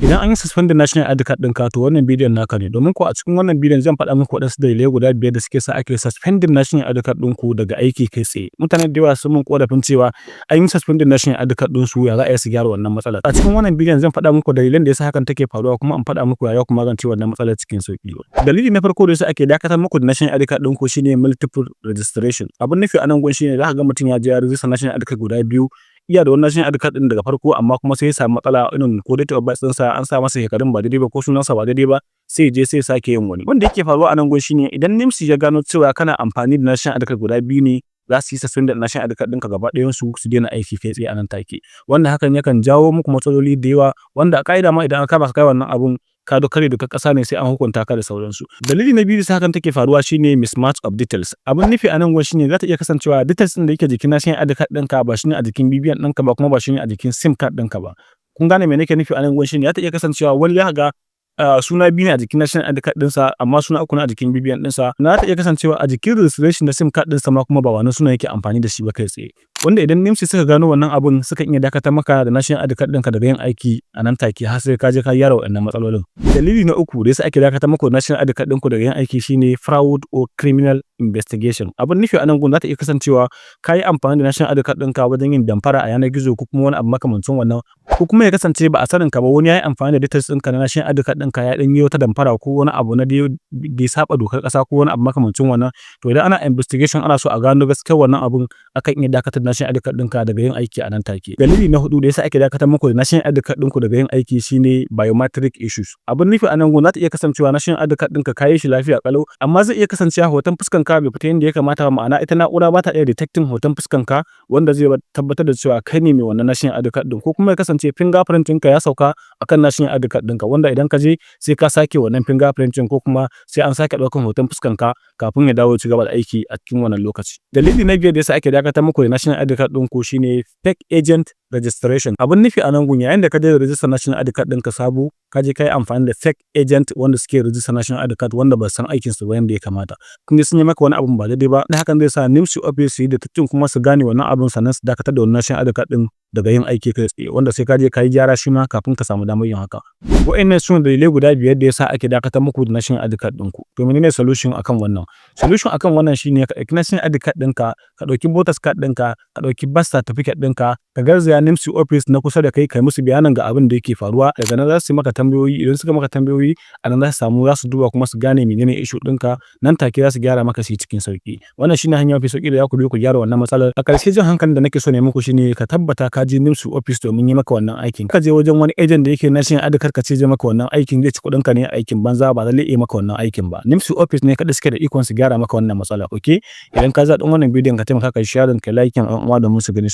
Idan an yi suspending national ID card ɗinka to wannan bidiyon naka ne, domin ko a cikin wannan bidiyon zan faɗa muku waɗansu dalilai guda 5 da suke sa ake suspending national ID card ɗinku daga aiki kai tsaye. Mutane da yawa sun mun ƙorafin cewa an yi suspending national ID card ɗinsu, ya za a yi su gyara wannan matsalar. A cikin wannan bidiyon zan faɗa muku dalilan da yasa hakan take faruwa, kuma in faɗa muku ya kuma magance wannan matsalar cikin sauƙi. Dalili na farko da yasa ake dakatar muku da national ID card ɗinku shine multiple registration. Abin nufi a nan gun shine za ka ga mutum ya je ya rijista national ID card guda biyu, iya da wannan national ID card ɗin daga farko, amma kuma sai ya samu matsala irin ko date of birth ɗinsa an sa masa shekarun ba daidai ba ko sunansa ba daidai ba, sai je sai sake yin wani. Wanda yake faruwa a nan gun shine idan NIMC ya gano cewa kana amfani da national ID card guda biyu ne, za su yi suspending national ID card ɗinka gaba ɗayansu su daina aiki kai tsaye a nan take. Wanda hakan yakan jawo muku matsaloli da yawa, wanda a ƙa'ida ma idan aka kama ka kai wannan abun ka karya dokar ƙasa ne, sai an hukunta ka da sauransu. Dalili na biyu da hakan take faruwa shine mismatch of details. Abin nufi a nan gun shine za ta iya kasancewa details ɗin da yake jikin national ID card ɗinka ba shine a jikin BVN ɗinka ba, kuma ba shine a jikin SIM card ɗinka ba. Kun gane me nake nufi a nan gun shine za ta iya kasancewa wani ya ga suna biyu ne a jikin national ID card ɗinsa, amma suna uku ne a jikin BVN ɗinsa. Na ta iya kasancewa a jikin registration na SIM card ɗinsa ma kuma ba wannan sunan yake amfani da shi ba kai tsaye. Wanda idan NIMC suka gano wannan abun, sukan iya dakatar maka da national ID card ɗinka daga yin aiki a nan take har sai ka je ka gyara waɗannan matsalolin. Dalili na uku da yasa ake dakatar muku da national ID card ɗinku daga yin aiki shine fraud or criminal investigation. Abin nufi a nan gun za ta iya kasancewa ka yi amfani da national ID card ɗinka wajen yin damfara a yanar gizo ko kuma wani abu makamancin wannan, ko kuma ya kasance ba a sanin ka ba wani ya yi amfani da details ɗinka na national ID card ɗinka ya ɗan yi wata damfara ko wani abu na da ya saba dokar ƙasa ko wani abu makamancin wannan. To idan ana investigation ana so a gano gaskiyar wannan abun, akan iya dakatar da national ID card ɗinka daga yin aiki a nan take. Dalili na hudu da yasa ake dakatar muku da national ID card ɗinku daga yin aiki shine biometric issues. Abin nufi a nan gun za ta iya kasancewa national ID card ɗinka ka yi shi lafiya ƙalau, amma zai iya kasancewa hoton fuskan ka bai fita yadda ya kamata ba, ma'ana ita na'ura ba ta iya detecting hoton fuskan ka wanda zai tabbatar da cewa kai ne mai wannan national ID card ɗin, ko kuma ya kasance fingerprint ɗinka ya sauka akan national ID card ɗinka, wanda idan ka je sai ka sake wannan fingerprint ɗin ko kuma sai an sake ɗaukan hoton fuskan ka kafin ya dawo ya ci gaba da aiki a cikin wannan lokaci. Dalili na biyar da yasa ake dakatar muku da national ID card ɗinku shine fake agent registration. Abin nufi a nan gun yayin da ka je register national ID card ɗinka sabo, ka je ka yi amfani da fake agent wanda suke register national ID card wanda ba san aikin su ba yanda ya kamata. Kun sun yi maka wani abun ba daidai ba, da hakan zai sa NIMC office su yi detecting kuma su gane wannan abun, sannan su dakatar da wannan national ID card ɗin daga yin aiki kai tsaye, wanda sai ka je ka yi gyara shi ma kafin ka samu damar yin haka. Wa'annan sune dalilai guda 5 da yasa ake dakatar muku da national ID card ɗinku. To menene solution akan wannan? Solution akan wannan shine ka ɗauki national ID card ɗinka, ka ɗauki voters card ɗinka, ka ɗauki birth certificate ɗinka, ka garzaya NIMC office na kusa da kai, kai musu bayanin ga abin da yake faruwa. Daga nan za su yi maka tambayoyi, idan suka maka tambayoyi a nan za su duba kuma su gane menene issue ɗinka, nan take za su gyara maka shi cikin sauki. Wannan shine hanya mafi sauki da za ku bi ku gyara wannan matsalar. A ƙarshe jin hankalin da nake so ne muku shine ka tabbata ka je NIMC office domin yi maka wannan aikin. Ka je wajen wani agent da yake national ID card ka ce zai maka wannan aikin, zai ci kuɗin ka ne aikin banza, ba zai iya maka wannan aikin ba. NIMC office ne kaɗai suke da ikon su gyara maka wannan matsala. Okay, idan ka zaɓi wannan bidiyon ka taimaka ka share ka like ɗan uwa domin su gani.